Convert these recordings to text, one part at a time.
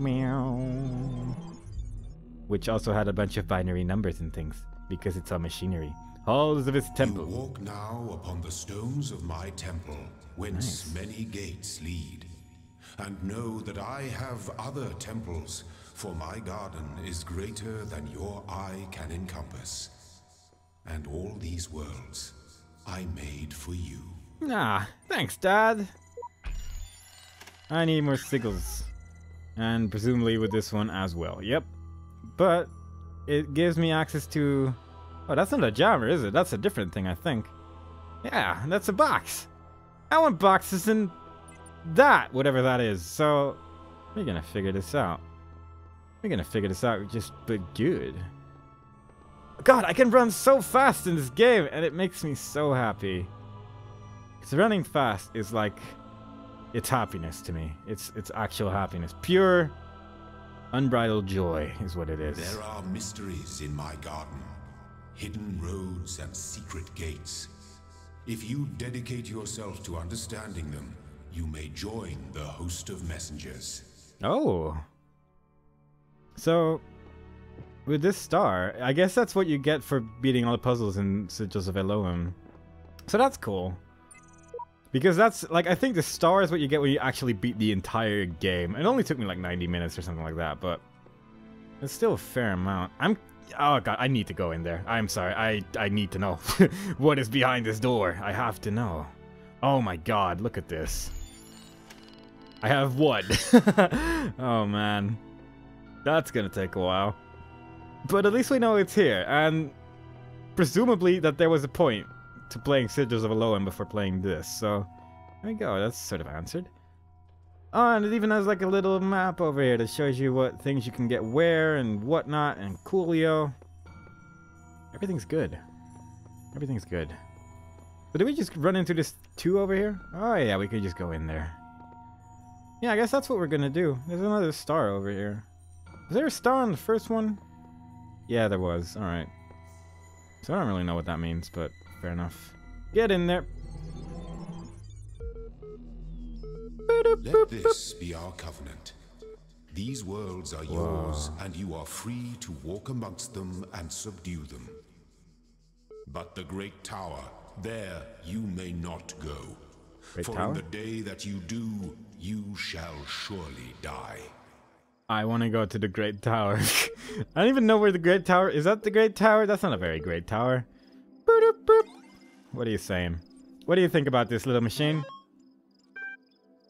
Meow. Which also had a bunch of binary numbers and things, because it's all machinery. Halls of his temple. You walk now upon the stones of my temple, whence many gates lead. And know that I have other temples, for my garden is greater than your eye can encompass. And all these worlds I made for you. Ah, thanks, Dad. I need more sigils. And presumably with this one as well. Yep. But it gives me access to... Oh, that's not a jammer, is it? That's a different thing, I think. Yeah, that's a box. I want boxes in that, whatever that is. So, we're gonna figure this out. We're gonna figure this out just but good. God, I can run so fast in this game, and it makes me so happy. Because running fast is like... It's happiness to me. It's actual happiness. Pure, unbridled joy is what it is. There are mysteries in my garden. Hidden roads and secret gates. If you dedicate yourself to understanding them, you may join the host of messengers. Oh. So, with this star, I guess that's what you get for beating all the puzzles in Sigils of Elohim. So that's cool. Because that's, like, I think the star is what you get when you actually beat the entire game. It only took me like 90 minutes or something like that, but it's still a fair amount. Oh god, I need to go in there. I'm sorry, I need to know what is behind this door. I have to know. Oh my god, look at this. I have one. Oh man. That's gonna take a while. But at least we know it's here, and presumably that there was a point to playing Sigils of Elohim before playing this, so there we go, that's sort of answered. Oh, and it even has like a little map over here that shows you what things you can get where and whatnot, and coolio. Everything's good. Everything's good. So did we just run into this 2 over here? Oh yeah, we could just go in there. Yeah, I guess that's what we're gonna do. There's another star over here. Was there a star on the first one? Yeah, there was. Alright. So I don't really know what that means, but fair enough. Get in there. Let this be our covenant. These worlds are yours, and you are free to walk amongst them and subdue them. But the Great Tower, there you may not go. Great For Tower? in the day that you do, you shall surely die. I want to go to the Great Tower. I don't even know where the Great Tower is. That the Great Tower? That's not a very great tower. Boop, boop. What are you saying? What do you think about this little machine?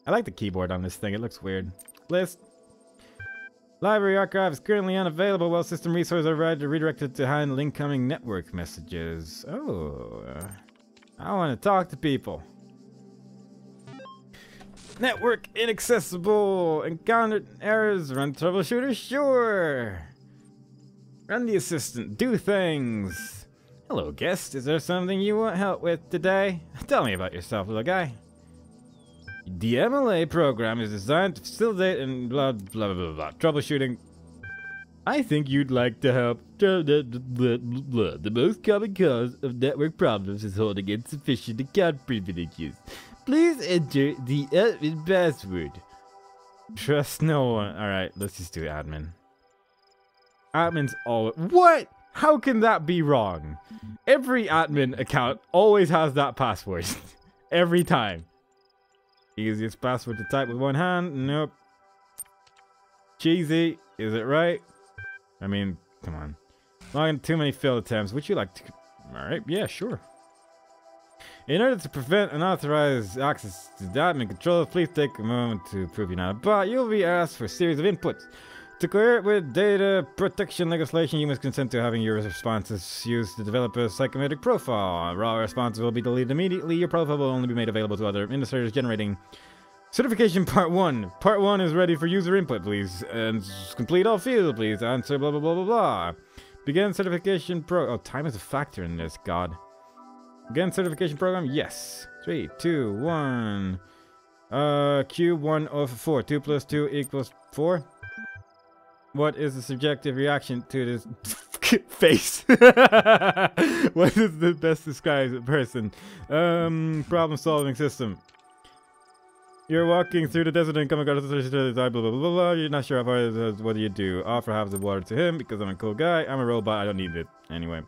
I like the keyboard on this thing. It looks weird. List. Library archive is currently unavailable while system resources are redirected to handle incoming network messages. Oh. I want to talk to people. Network inaccessible. Encountered errors. Run troubleshooter? Sure. Run the assistant. Do things. Hello, guest. Is there something you want help with today? Tell me about yourself, little guy. The MLA program is designed to facilitate and blah blah blah blah troubleshooting. I think you'd like to help. The most common cause of network problems is holding insufficient account privileges. Please enter the admin password. Trust no one. Alright, let's just do admin. Admin's all... What? How can that be wrong? Every admin account always has that password. Every time. Easiest password to type with one hand. Nope. Cheesy. Is it right? I mean, come on. Logging too many failed attempts. Would you like to... Alright, yeah, sure. In order to prevent unauthorized access to the admin controller, please take a moment to prove you're not a bot. You'll be asked for a series of inputs. To cohere with data protection legislation, you must consent to having your responses used to develop a psychometric profile. Raw responses will be deleted immediately. Your profile will only be made available to other administrators generating certification part 1. Part 1 is ready for user input, please. And complete all fields, please. Answer blah blah blah blah blah. Begin certification Oh, time is a factor in this, god. Begin certification program, yes. 3, 2, 1. Cube 1 of 4. 2 plus 2 equals 4. What is the subjective reaction to this face? What is the best describes a person? Problem solving system. You're walking through the desert and come across the blah blah blah blah. You're not sure how far it is. What do you do? Offer half the water to him because I'm a cool guy. I'm a robot. I don't need it anyway.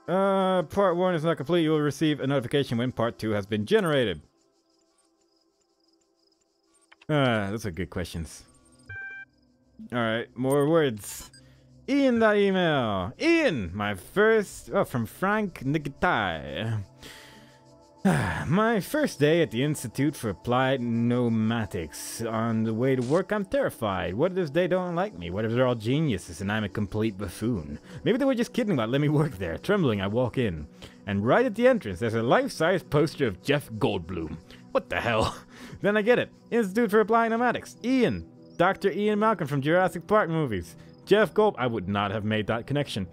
Part 1 is not complete. You will receive a notification when part 2 has been generated. Those are good questions. Alright, more words. Ian, that email. Ian, my first... Oh, from Frank Nikitai. My first day at the Institute for Applied Pneumatics. On the way to work, I'm terrified. What if they don't like me? What if they're all geniuses and I'm a complete buffoon? Maybe they were just kidding about letting me work there. Trembling, I walk in. And right at the entrance, there's a life-size poster of Jeff Goldblum. What the hell? Then I get it. Institute for Applied Pneumatics. Ian. Dr. Ian Malcolm from Jurassic Park movies. Jeff Gold. I would not have made that connection.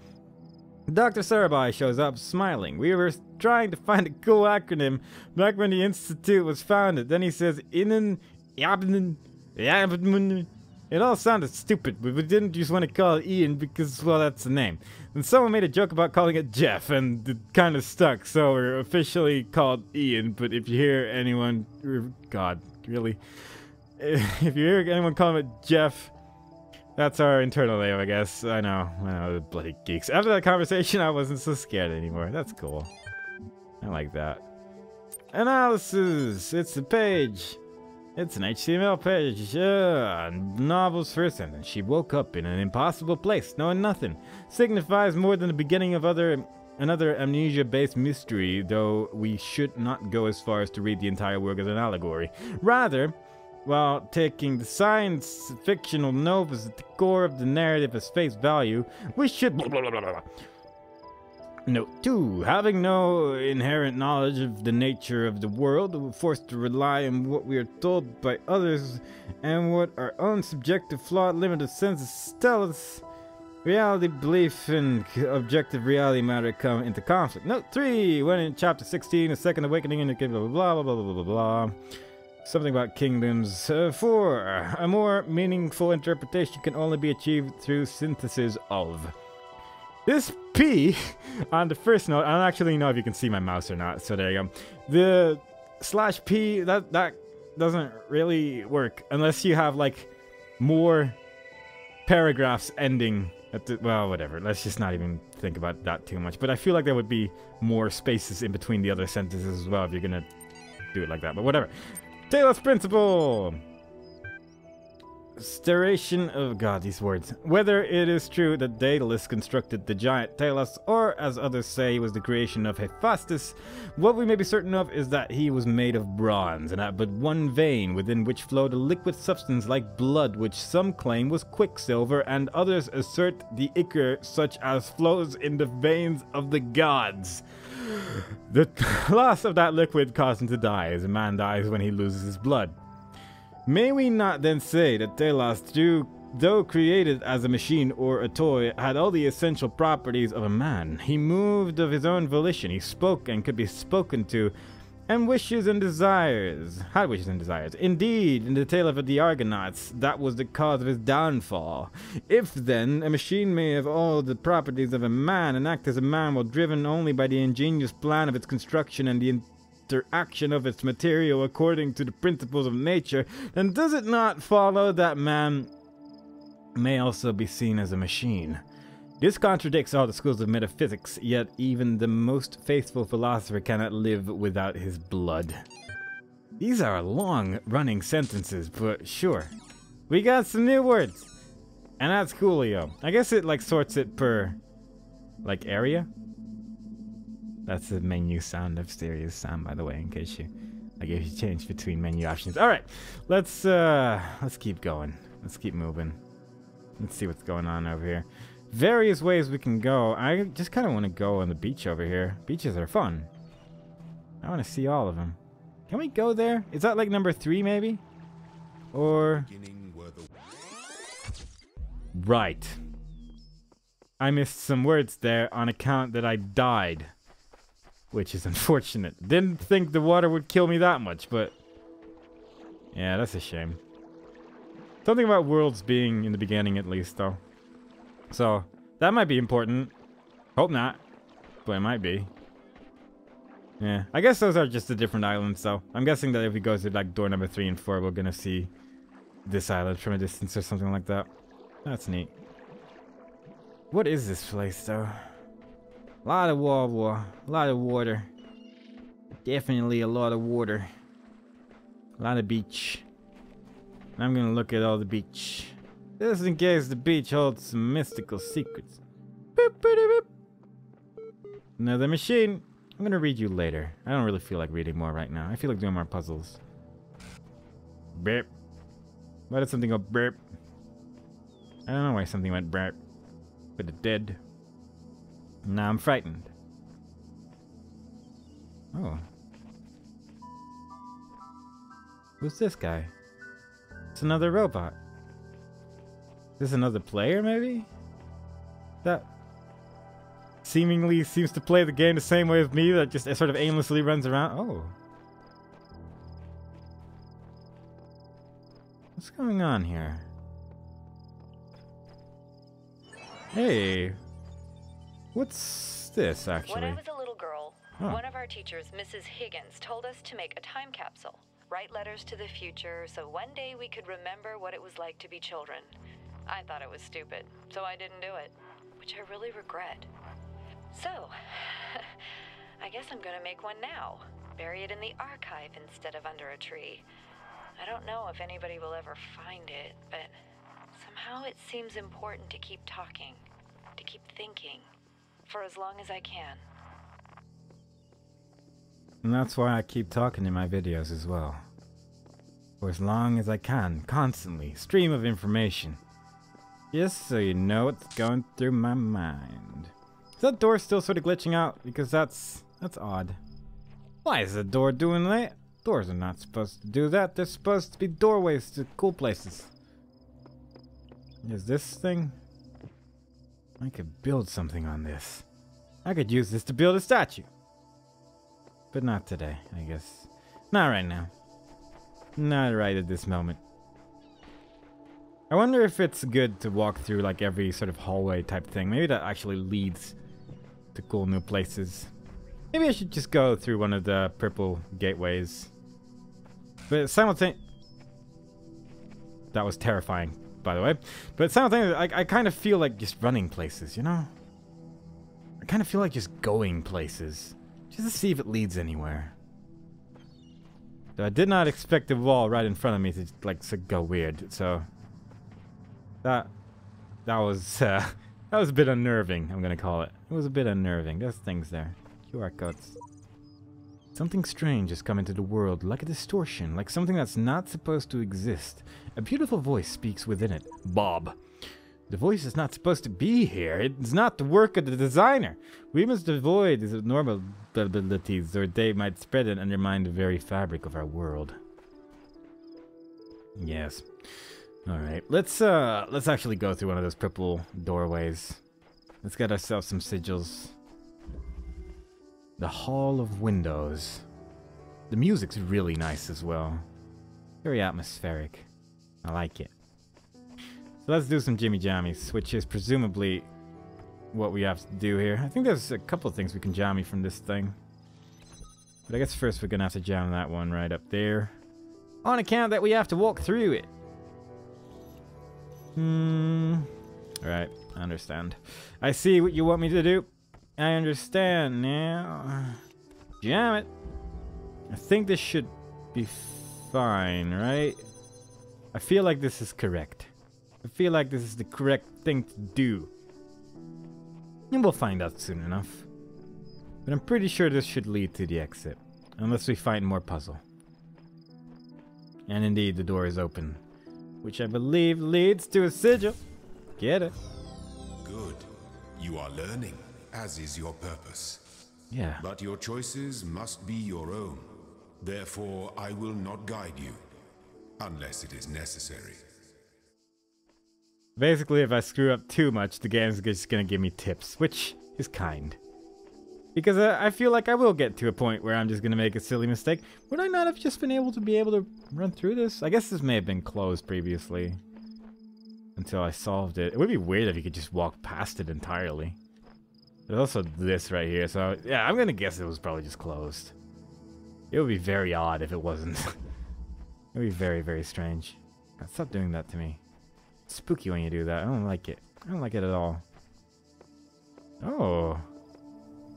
Dr. Sarabai shows up, smiling. We were trying to find a cool acronym back when the Institute was founded. Then he says, Inan, Yabnan, Yabnan. It all sounded stupid, but we didn't just want to call it Ian because, well, that's the name. And someone made a joke about calling it Jeff, and it kind of stuck, so we're officially called Ian. But if you hear anyone... God, really? If you hear anyone calling it Jeff... That's our internal name, I guess. I know, the bloody geeks. After that conversation, I wasn't so scared anymore. That's cool. I like that. Analysis. It's a page. It's an HTML page. Novel's first sentence. She woke up in an impossible place, knowing nothing. Signifies more than the beginning of another amnesia-based mystery, though we should not go as far as to read the entire work as an allegory. Rather... while taking the science fictional novels at the core of the narrative as face value, we should... Note 2. Having no inherent knowledge of the nature of the world, we're forced to rely on what we are told by others and what our own subjective, flawed, limited senses tell us. Reality, belief, and objective reality matter come into conflict. Note 3. When in chapter 16, a second awakening indicates blah blah blah blah blah blah blah. Something about kingdoms. 4. A more meaningful interpretation can only be achieved through synthesis of. This P on the first note, I don't actually know if you can see my mouse or not, so there you go. The /P, that doesn't really work unless you have like more paragraphs ending at the, well, whatever. Let's just not even think about that too much. But I feel like there would be more spaces in between the other sentences as well if you're gonna do it like that, but whatever. Talos Principle! Steration of... God, these words. Whether it is true that Daedalus constructed the giant Talos, or as others say, was the creation of Hephaestus, what we may be certain of is that he was made of bronze, and had but one vein within which flowed a liquid substance like blood, which some claim was quicksilver, and others assert the ichor such as flows in the veins of the gods. The loss of that liquid caused him to die, as a man dies when he loses his blood. May we not then say that Talos, though created as a machine or a toy, had all the essential properties of a man? He moved of his own volition, he spoke and could be spoken to, and wishes and desires. Had wishes and desires. Indeed, in the tale of the Argonauts, that was the cause of his downfall. If, then, a machine may have all the properties of a man, and act as a man while driven only by the ingenious plan of its construction and the interaction of its material according to the principles of nature, then does it not follow that man may also be seen as a machine? This contradicts all the schools of metaphysics, yet even the most faithful philosopher cannot live without his blood. These are long-running sentences, but sure. We got some new words! And that's coolio. I guess it, like, sorts it per, like, area? That's the menu sound of Stereo's sound, by the way, in case you, like, if you change between menu options. Alright, let's keep going. Let's keep moving. Let's see what's going on over here. Various ways we can go. I just kind of want to go on the beach over here. Beaches are fun. I want to see all of them. Can we go there? Is that like number 3 maybe? Or... Right. I missed some words there on account that I died. Which is unfortunate. Didn't think the water would kill me that much, but... yeah, that's a shame. Something about worlds being in the beginning at least, though. So, that might be important. Hope not, but it might be. Yeah, I guess those are just the different islands, though. I'm guessing that if we go to like door number 3 and 4, we're gonna see this island from a distance or something like that. That's neat. What is this place, though? A lot of a lot of water. Definitely a lot of water. A lot of beach. I'm gonna look at all the beach. Just in case the beach holds some mystical secrets. Boop, boop, boop. Another machine. I'm gonna read you later. I don't really feel like reading more right now. I feel like doing more puzzles. Burp. Why did something go burp? I don't know why something went burp. But it did. Now I'm frightened. Oh. Who's this guy? It's another robot. Is this another player, maybe? That seemingly seems to play the game the same way as me, that just sort of aimlessly runs around. Oh. What's going on here? Hey. What's this, actually? When I was a little girl, one of our teachers, Mrs. Higgins, told us to make a time capsule. Write letters to the future so one day we could remember what it was like to be children. I thought it was stupid, so I didn't do it, which I really regret. So, I guess I'm gonna make one now. Bury it in the archive instead of under a tree. I don't know if anybody will ever find it, but somehow it seems important to keep talking, to keep thinking, for as long as I can. And that's why I keep talking in my videos as well. For as long as I can, constantly. Stream of information. Just so you know what's going through my mind. Is that door still sort of glitching out? Because that's odd. Why is the door doing that? Doors are not supposed to do that. They're supposed to be doorways to cool places. Is this thing? I could build something on this. I could use this to build a statue. But not today, I guess. Not right now. Not right at this moment. I wonder if it's good to walk through like every sort of hallway type thing. Maybe that actually leads to cool new places. Maybe I should just go through one of the purple gateways. But simultaneously... That was terrifying, by the way. But simultaneously, I kind of feel like just running places, you know? I kind of feel like just going places. Just to see if it leads anywhere. So I did not expect the wall right in front of me to like to go weird. So that was a bit unnerving. I'm gonna call it. It was a bit unnerving. There's things there. QR codes. Something strange has come into the world, like a distortion, like something that's not supposed to exist. A beautiful voice speaks within it. Bob. The voice is not supposed to be here. It's not the work of the designer. We must avoid these abnormalities, or they might spread and undermine the very fabric of our world. Yes. Alright, let's actually go through one of those purple doorways. Let's get ourselves some sigils. The Hall of Windows. The music's really nice as well. Very atmospheric. I like it. So let's do some Jimmy Jammies, which is presumably what we have to do here. I think there's a couple of things we can jammy from this thing. But I guess first we're gonna have to jam that one right up there. On account that we have to walk through it. Alright, I understand. I see what you want me to do. I understand now. Jam it. I think this should be fine, right? I feel like this is correct. I feel like this is the correct thing to do. And we'll find out soon enough. But I'm pretty sure this should lead to the exit. Unless we find more puzzle. And indeed, the door is open. Which I believe leads to a sigil. Get it? Good. You are learning, as is your purpose. Yeah. But your choices must be your own. Therefore, I will not guide you. Unless it is necessary. Basically, if I screw up too much, the game's just gonna give me tips, which is kind. Because I feel like I will get to a point where I'm just gonna make a silly mistake. Would I not have just been able to run through this? I guess this may have been closed previously. Until I solved it. It would be weird if you could just walk past it entirely. There's also this right here, so yeah, I'm gonna guess it was probably just closed. It would be very odd if it wasn't. It would be very, very strange. God, stop doing that to me. It's spooky when you do that. I don't like it. I don't like it at all. Oh.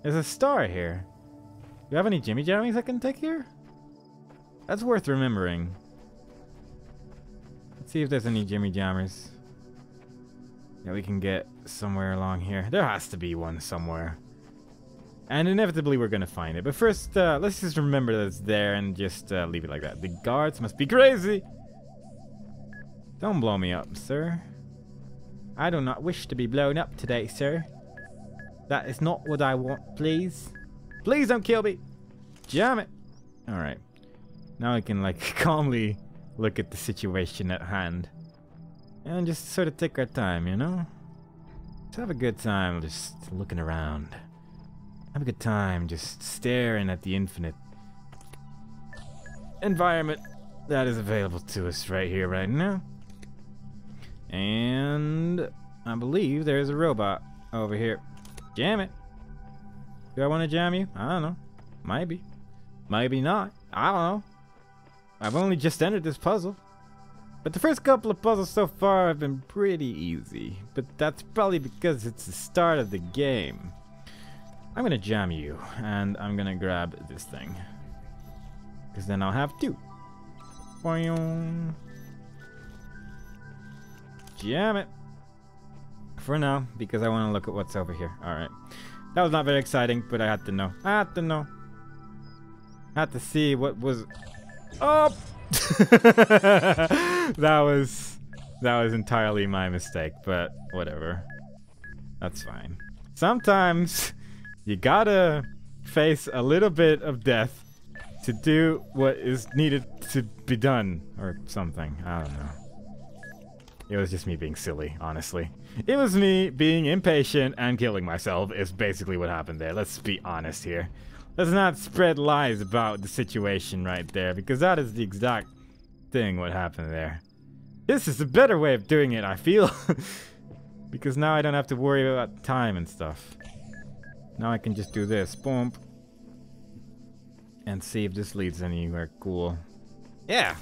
There's a star here. Do you have any Jimmy Jammies I can take here? That's worth remembering. Let's see if there's any Jimmy Jammers that we can get somewhere along here. There has to be one somewhere. And inevitably we're gonna find it. But first, let's just remember that it's there and just leave it like that. The guards must be crazy! Don't blow me up, sir. I do not wish to be blown up today, sir. That is not what I want, please. Please don't kill me! Jam it! Alright. Now I can, like, calmly look at the situation at hand. And just sort of take our time, you know? Just have a good time just looking around. Have a good time just staring at the infinite environment that is available to us right here, right now. And I believe there's a robot over here. Jam it. Do I want to jam you? I don't know. Maybe. Maybe not. I don't know. I've only just entered this puzzle. But the first couple of puzzles so far have been pretty easy. But that's probably because it's the start of the game. I'm gonna jam you, and I'm gonna grab this thing. Because then I'll have two. Boing. Jam it. For now, because I want to look at what's over here. Alright. That was not very exciting, but I had to know. I had to know. I had to see what was... Oh! That was entirely my mistake, but whatever. That's fine. Sometimes you gotta face a little bit of death to do what is needed to be done, or something. I don't know. It was just me being silly, honestly. It was me being impatient and killing myself is basically what happened there. Let's be honest here. Let's not spread lies about the situation right there, because that is the exact thing what happened there. This is a better way of doing it, I feel. Because now I don't have to worry about time and stuff. Now I can just do this. Boom. And see if this leads anywhere cool. Yeah!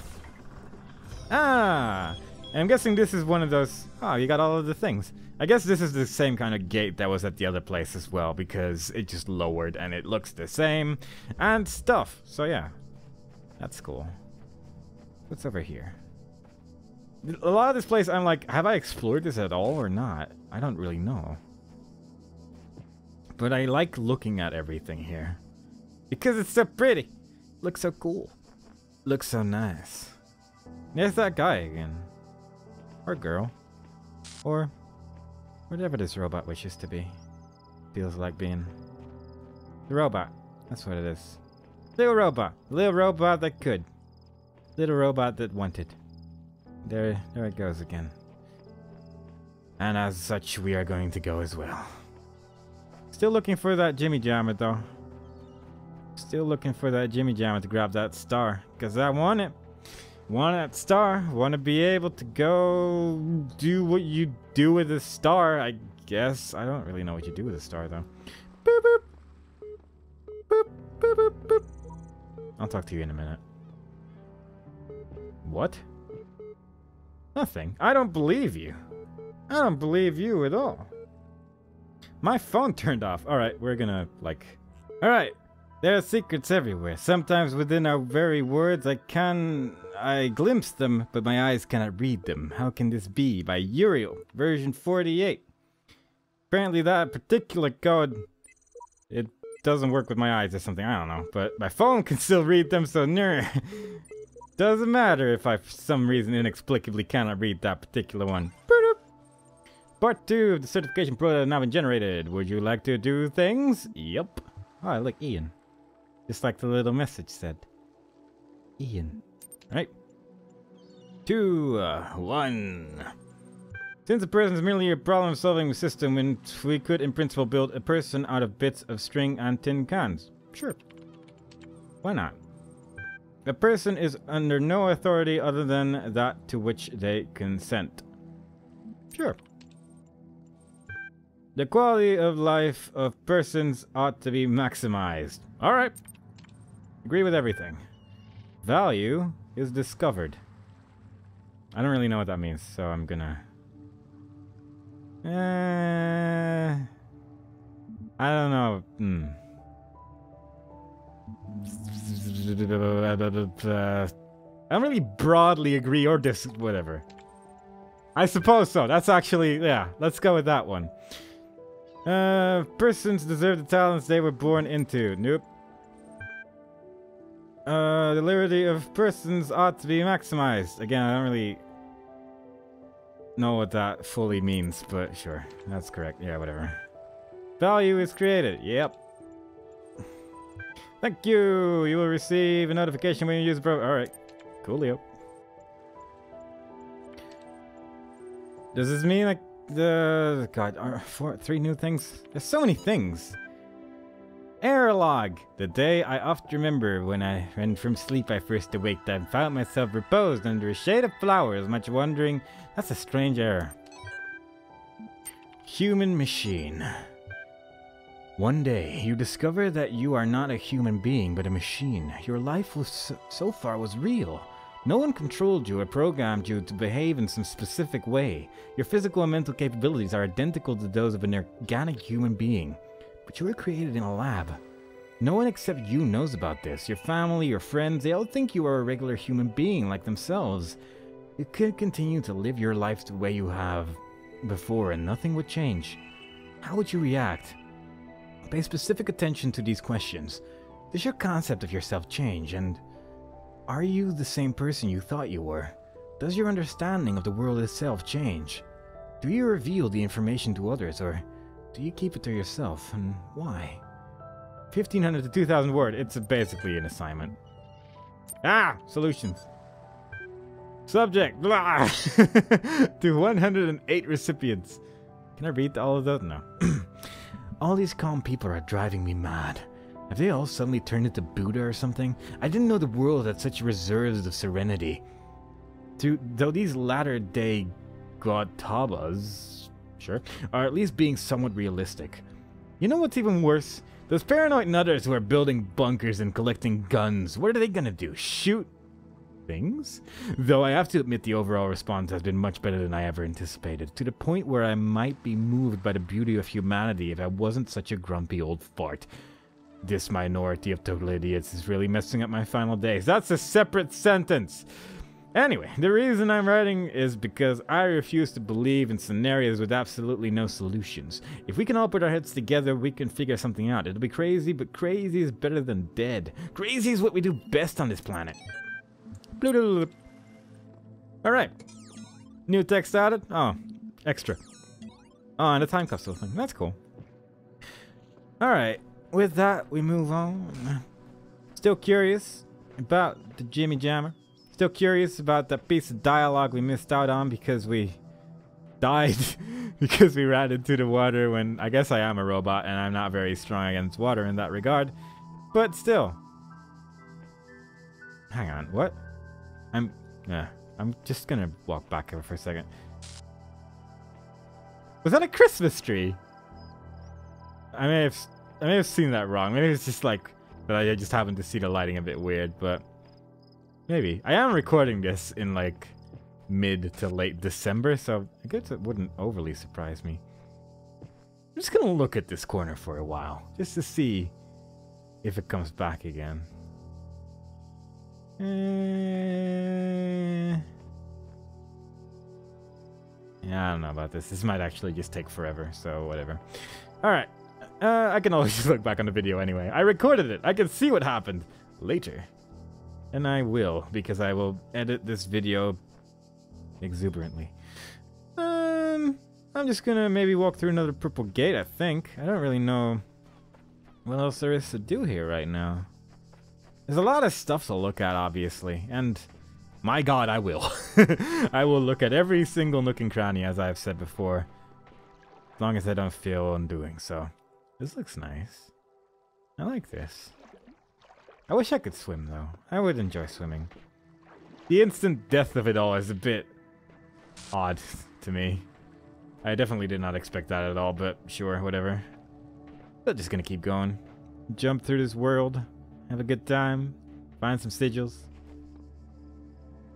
Ah! I'm guessing this is one of those... Oh, you got all of the things. I guess this is the same kind of gate that was at the other place as well, because it just lowered and it looks the same and stuff. So yeah, that's cool. What's over here? A lot of this place, I'm like, have I explored this at all or not? I don't really know. But I like looking at everything here. Because it's so pretty. Looks so cool. Looks so nice. There's that guy again. Or girl. Or whatever this robot wishes to be. Feels like being. The robot. That's what it is. Little robot. Little robot that could. Little robot that wanted. There it goes again. And as such, we are going to go as well. Still looking for that Jimmy Jammer though. Still looking for that Jimmy Jammer to grab that star. Because I want it. Want that star. Want to be able to go do what you do with a star, I guess. I don't really know what you do with a star though. Boop, boop. Boop, boop, boop, boop. I'll talk to you in a minute. What? Nothing. I don't believe you. I don't believe you at all. My phone turned off. Alright, we're gonna, like... Alright. There are secrets everywhere. Sometimes within our very words, I glimpse them, but my eyes cannot read them. How can this be? By Uriel, version 48. Apparently that particular code, it doesn't work with my eyes or something, I don't know. But my phone can still read them, so doesn't matter if I, for some reason, inexplicably cannot read that particular one. Part 2 of the certification program has now been generated. Would you like to do things? Yep. Oh, look, Ian. Just like the little message said. Ian. Alright. 2, 1. Since a person is merely a problem-solving system, we could, in principle, build a person out of bits of string and tin cans. Sure. Why not? A person is under no authority other than that to which they consent. Sure. The quality of life of persons ought to be maximized. Alright. Agree with everything. Value is discovered. I don't really know what that means, so I'm gonna... I don't know. I don't really broadly agree or whatever. I suppose so. That's actually, yeah, let's go with that one. Persons deserve the talents they were born into. Nope. The liberty of persons ought to be maximized. Again, I don't really know what that fully means, but sure. That's correct. Yeah, whatever. Value is created. Yep. Thank you. You will receive a notification when you use the program. Alright. Coolio. Does this mean like the... God, 3 new things? There's so many things. Error log. The day I oft remember when from sleep I first awaked, I found myself reposed under a shade of flowers, much wondering. That's a strange error. Human machine. One day, you discover that you are not a human being, but a machine. Your life was so far was real. No one controlled you or programmed you to behave in some specific way. Your physical and mental capabilities are identical to those of an organic human being. But you were created in a lab. No one except you knows about this. Your family, your friends, they all think you are a regular human being like themselves. You could continue to live your life the way you have before and nothing would change. How would you react? Pay specific attention to these questions. Does your concept of yourself change, and are you the same person you thought you were? Does your understanding of the world itself change? Do you reveal the information to others, or do you keep it to yourself, and why? 1,500 to 2,000 word. It's basically an assignment. Ah! Solutions. Subject. Blah! To 108 recipients. Can I read all of those? No. All these calm people are driving me mad. Have they all suddenly turned into Buddha or something? I didn't know the world had such reserves of serenity. Though these latter-day Gautama's, sure, are at least being somewhat realistic. You know what's even worse? Those paranoid nutters who are building bunkers and collecting guns. What are they gonna do? Shoot things? Though I have to admit the overall response has been much better than I ever anticipated, to the point where I might be moved by the beauty of humanity if I wasn't such a grumpy old fart. This minority of total idiots is really messing up my final days. That's a separate sentence! Anyway, the reason I'm writing is because I refuse to believe in scenarios with absolutely no solutions. If we can all put our heads together, we can figure something out. It'll be crazy, but crazy is better than dead. Crazy is what we do best on this planet. Alright. New text added? Oh, extra. Oh, and a time capsule thing. That's cool. Alright. With that, we move on. Still curious about the Jimmy Jammer. Still curious about that piece of dialogue we missed out on because we died because we ran into the water when I guess I am a robot and I'm not very strong against water in that regard. But still. Hang on, what? I'm just gonna walk back over for a second. Was that a Christmas tree? I may have seen that wrong. Maybe it's just like that I just happened to see the lighting a bit weird, but maybe. I am recording this in like mid to late December, so I guess it wouldn't overly surprise me. I'm just gonna look at this corner for a while, just to see if it comes back again. Yeah, I don't know about this. This might actually just take forever, so whatever. Alright. I can always just look back on the video anyway. I recorded it. I can see what happened later. And I will, because I will edit this video exuberantly. I'm just gonna maybe walk through another purple gate, I think. I don't really know what else there is to do here right now. There's a lot of stuff to look at, obviously, and my god, I will. I will look at every single nook and cranny, as I've said before, as long as I don't feel undoing so. This looks nice. I like this. I wish I could swim, though. I would enjoy swimming. The instant death of it all is a bit odd to me. I definitely did not expect that at all, but sure, whatever. But just gonna keep going. Jump through this world. Have a good time. Find some sigils.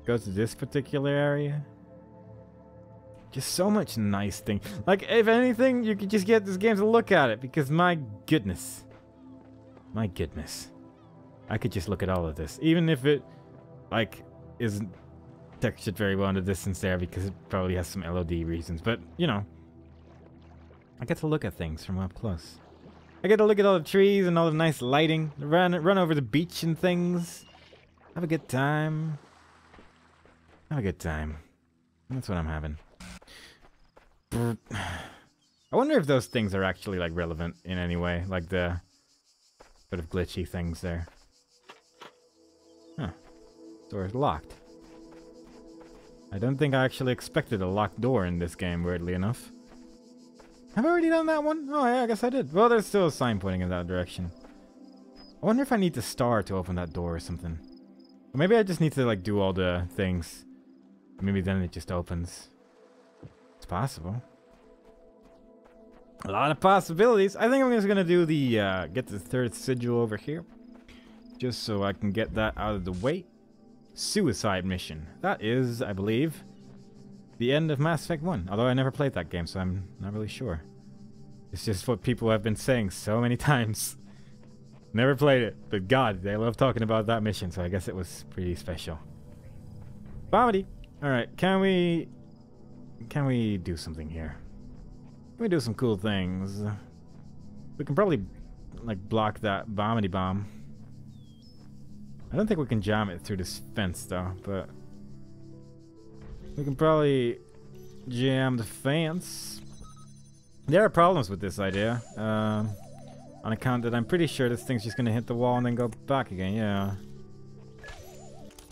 Go to this particular area. Just so much nice thing. Like, if anything, you could just get this game to look at it, because my goodness. My goodness. I could just look at all of this. Even if it, like, isn't textured very well in the distance there, because it probably has some LOD reasons. But, you know, I get to look at things from up close. I get to look at all the trees and all the nice lighting. Run over the beach and things. Have a good time. Have a good time. That's what I'm having. I wonder if those things are actually, like, relevant in any way. Like the sort of glitchy things there. Huh. Door is locked. I don't think I actually expected a locked door in this game, weirdly enough. Have I already done that one? Oh, yeah, I guess I did. Well, there's still a sign pointing in that direction. I wonder if I need the star to open that door or something. Or maybe I just need to, like, do all the things. Maybe then it just opens. It's possible. A lot of possibilities. I think I'm just gonna do the, get the third sigil over here. Just so I can get that out of the way. Suicide mission. That is, I believe, the end of Mass Effect 1. Although I never played that game, so I'm not really sure. It's just what people have been saying so many times. Never played it, but God, they love talking about that mission, so I guess it was pretty special. Bombity! Alright, can we do something here? Can we do some cool things? We can probably, like, block that bombity bomb. I don't think we can jam it through this fence, though, but we can probably jam the fence. There are problems with this idea, on account that I'm pretty sure this thing's just gonna hit the wall and then go back again, yeah.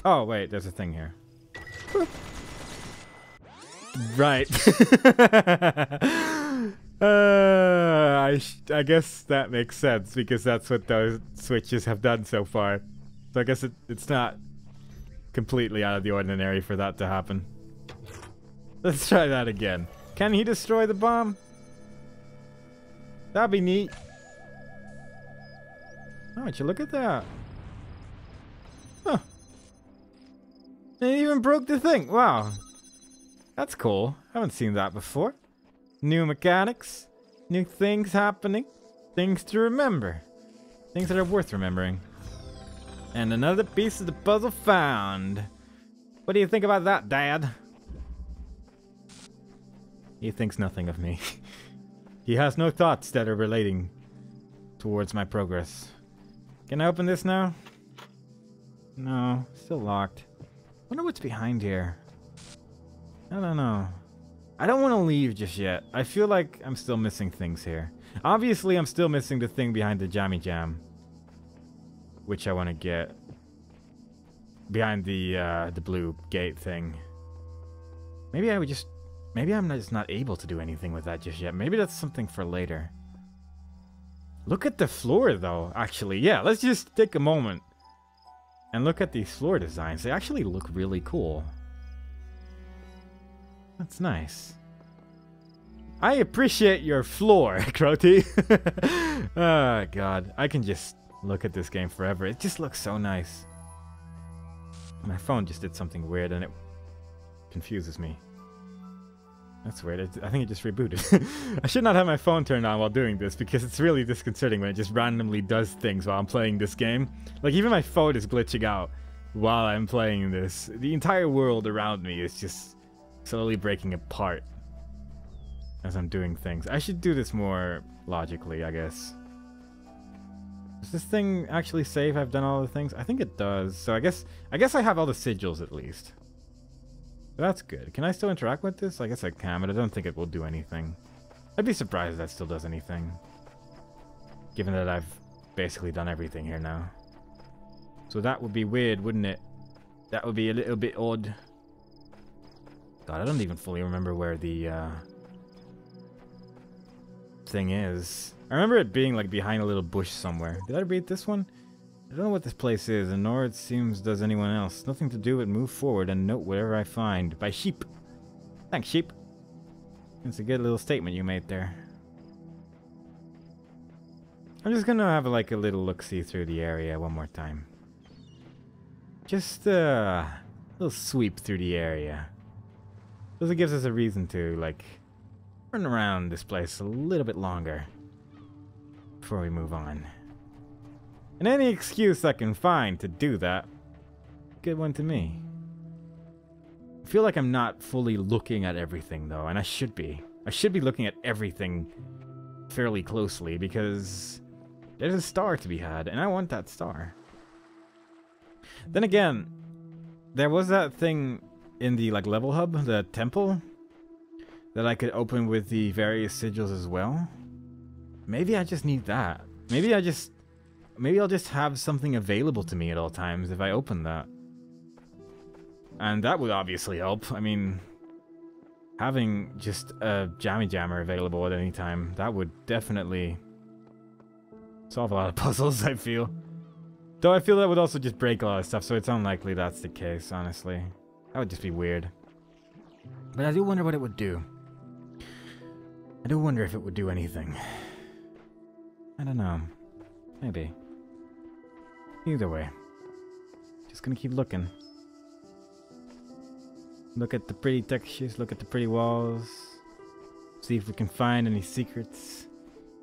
Oh, wait, there's a thing here. Right. I guess that makes sense, because that's what those switches have done so far. So I guess it's not completely out of the ordinary for that to happen. Let's try that again. Can he destroy the bomb? That'd be neat. Oh, would you look at that? Huh. It even broke the thing. Wow. That's cool. I haven't seen that before. New mechanics. New things happening. Things to remember. Things that are worth remembering. And another piece of the puzzle found. What do you think about that, Dad? He thinks nothing of me. He has no thoughts that are relating towards my progress. Can I open this now? No, still locked. Wonder what's behind here. I don't know. I don't want to leave just yet. I feel like I'm still missing things here. Obviously, I'm still missing the thing behind the Jammy Jam, which I want to get. Behind the blue gate thing. Maybe I would just... Maybe I'm just not able to do anything with that just yet. Maybe that's something for later. Look at the floor, though, actually. Yeah, let's just take a moment and look at these floor designs. They actually look really cool. That's nice. I appreciate your floor, Crotty. Oh, God. I can just look at this game forever. It just looks so nice. My phone just did something weird and it confuses me. That's weird. I think it just rebooted. I should not have my phone turned on while doing this, because it's really disconcerting when it just randomly does things while I'm playing this game. Like, even my phone is glitching out while I'm playing this. The entire world around me is just slowly breaking apart as I'm doing things. I should do this more logically, I guess. Does this thing actually save I've done all the things? I think it does. So I guess I have all the sigils at least. That's good. Can I still interact with this? I guess I can, but I don't think it will do anything. I'd be surprised if that still does anything, given that I've basically done everything here now. So that would be weird, wouldn't it? That would be a little bit odd. God, I don't even fully remember where the thing is. I remember it being like behind a little bush somewhere. Did I read this one? I don't know what this place is, and nor it seems does anyone else. Nothing to do but move forward and note whatever I find. By sheep. Thanks, sheep. It's a good little statement you made there. I'm just gonna have like a little look-see through the area one more time. Just a little sweep through the area. Because it gives us a reason to like run around this place a little bit longer before we move on. And any excuse I can find to do that, good one to me. I feel like I'm not fully looking at everything though, and I should be. I should be looking at everything fairly closely because there's a star to be had, and I want that star. Then again, there was that thing in the like level hub, the temple, that I could open with the various sigils as well. Maybe I just need that. Maybe I'll just have something available to me at all times if I open that. And that would obviously help. I mean, having just a Jammy Jammer available at any time, that would definitely solve a lot of puzzles, I feel. Though I feel that would also just break a lot of stuff, so it's unlikely that's the case, honestly. That would just be weird. But I do wonder what it would do. I do wonder if it would do anything. I don't know. Maybe. Either way. Just gonna keep looking. Look at the pretty textures, look at the pretty walls. See if we can find any secrets.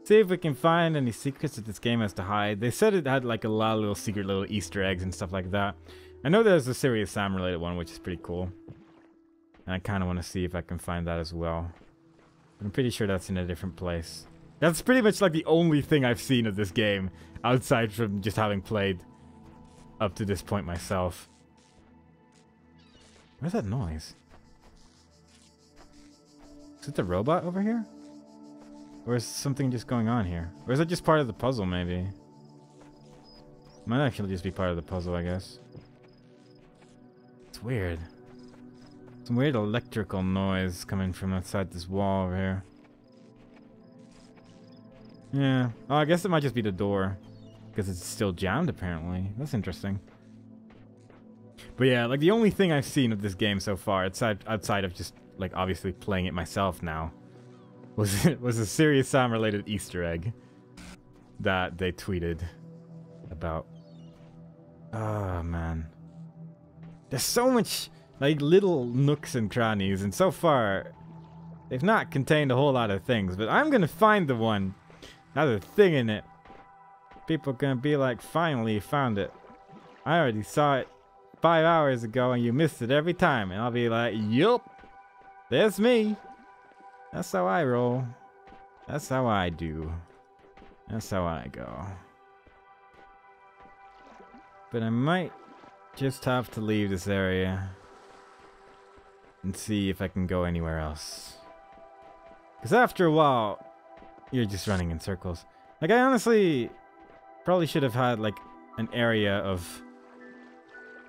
See if we can find any secrets that this game has to hide. They said it had like a lot of little secret little Easter eggs and stuff like that. I know there's a Serious Sam related one, which is pretty cool. And I kind of want to see if I can find that as well. But I'm pretty sure that's in a different place. That's pretty much like the only thing I've seen of this game, outside from just having played up to this point myself. Where's that noise? Is it the robot over here? Or is something just going on here? Or is it just part of the puzzle, maybe? Might actually just be part of the puzzle, I guess. It's weird. Some weird electrical noise coming from outside this wall over here. Yeah. Oh, I guess it might just be the door. Because it's still jammed, apparently. That's interesting. But yeah, like the only thing I've seen of this game so far, outside of just, like, obviously playing it myself now, was a Serious Sam related Easter egg that they tweeted about. Oh man, there's so much like little nooks and crannies, and so far they've not contained a whole lot of things, but I'm gonna find the one that has a thing in it. People are gonna be like, finally you found it. I already saw it 5 hours ago and you missed it every time, and I'll be like, yup, there's me. That's how I roll. That's how I do. That's how I go. But I might just have to leave this area and see if I can go anywhere else. Because after a while, you're just running in circles. Like, I honestly probably should have had, like, an area of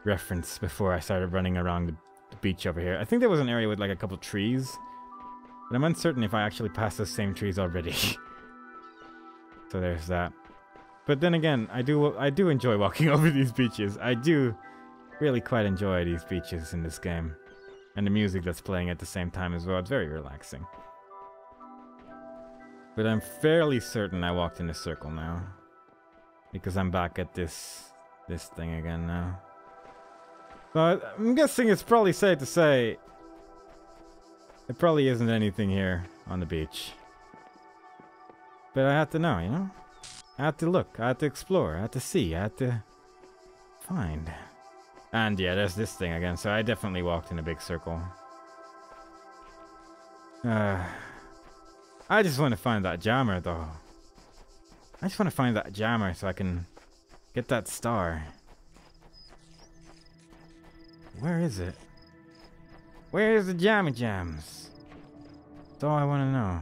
reference before I started running around the beach over here. I think there was an area with, like, a couple trees. But I'm uncertain if I actually passed those same trees already. So there's that. But then again, I do enjoy walking over these beaches. I do really quite enjoy these beaches in this game. And the music that's playing at the same time as well. It's very relaxing. But I'm fairly certain I walked in a circle now. Because I'm back at this thing again now. But I'm guessing it's probably safe to say there probably isn't anything here on the beach. But I have to know, you know? I have to look, I have to explore, I have to see, I have to find. And yeah, there's this thing again, so I definitely walked in a big circle. I just want to find that jammer though. I just want to find that jammer so I can get that star. Where is it? Where is the Jammy Jams? That's all I want to know.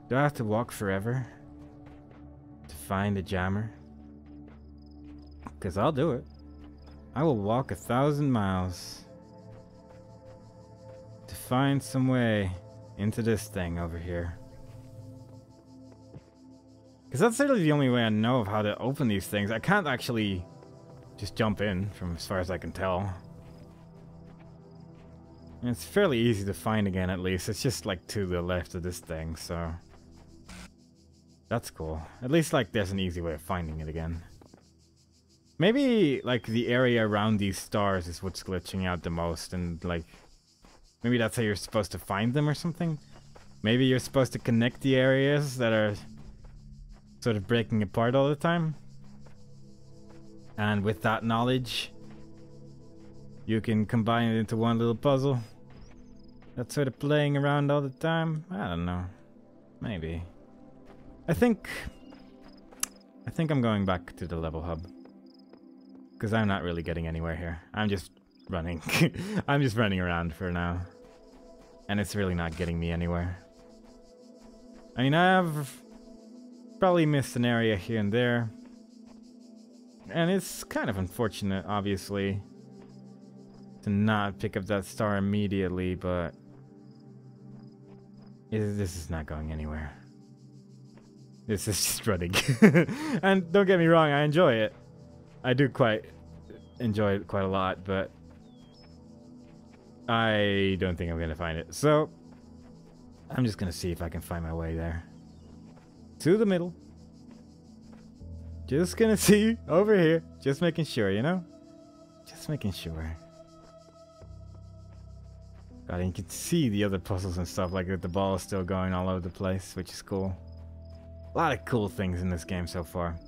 Do I have to walk forever to find a jammer? Because I'll do it. I will walk 1,000 miles to find some way into this thing over here. Because that's literally the only way I know of how to open these things. I can't actually just jump in, from as far as I can tell. And it's fairly easy to find again, at least. It's just like to the left of this thing, so that's cool. At least like there's an easy way of finding it again. Maybe like the area around these stars is what's glitching out the most, and like maybe that's how you're supposed to find them or something. Maybe you're supposed to connect the areas that are sort of breaking apart all the time. And with that knowledge, you can combine it into one little puzzle. That's sort of playing around all the time. I don't know. Maybe. I think I'm going back to the level hub. Because I'm not really getting anywhere here. I'm just running. I'm just running around for now. And it's really not getting me anywhere. I mean, I've probably missed an area here and there. And it's kind of unfortunate, obviously, to not pick up that star immediately, but this is not going anywhere. This is just running. And don't get me wrong, I enjoy it. I do enjoy it quite a lot, but I don't think I'm gonna find it. So I'm just gonna see if I can find my way there. To the middle. Just gonna see over here. Just making sure, you know? Just making sure. God, and you can see the other puzzles and stuff, like the ball is still going all over the place, which is cool. A lot of cool things in this game so far.